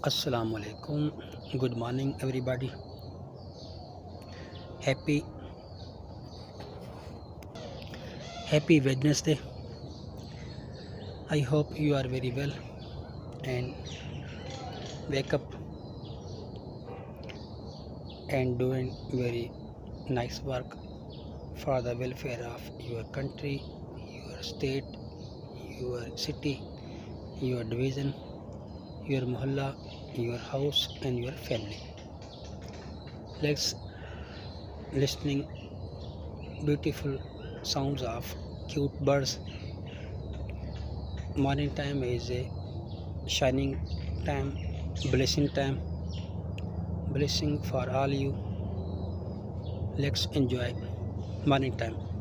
Assalamu alaikum. Good morning, everybody. Happy Happy Wednesday. I hope you are very well and wake up and doing very nice work for the welfare of your country, your state, your city, your division, your mohalla, your house, and your family. Let's listening beautiful sounds of cute birds. Morning time is a shining time, time, blessing for all you. Let's enjoy morning time.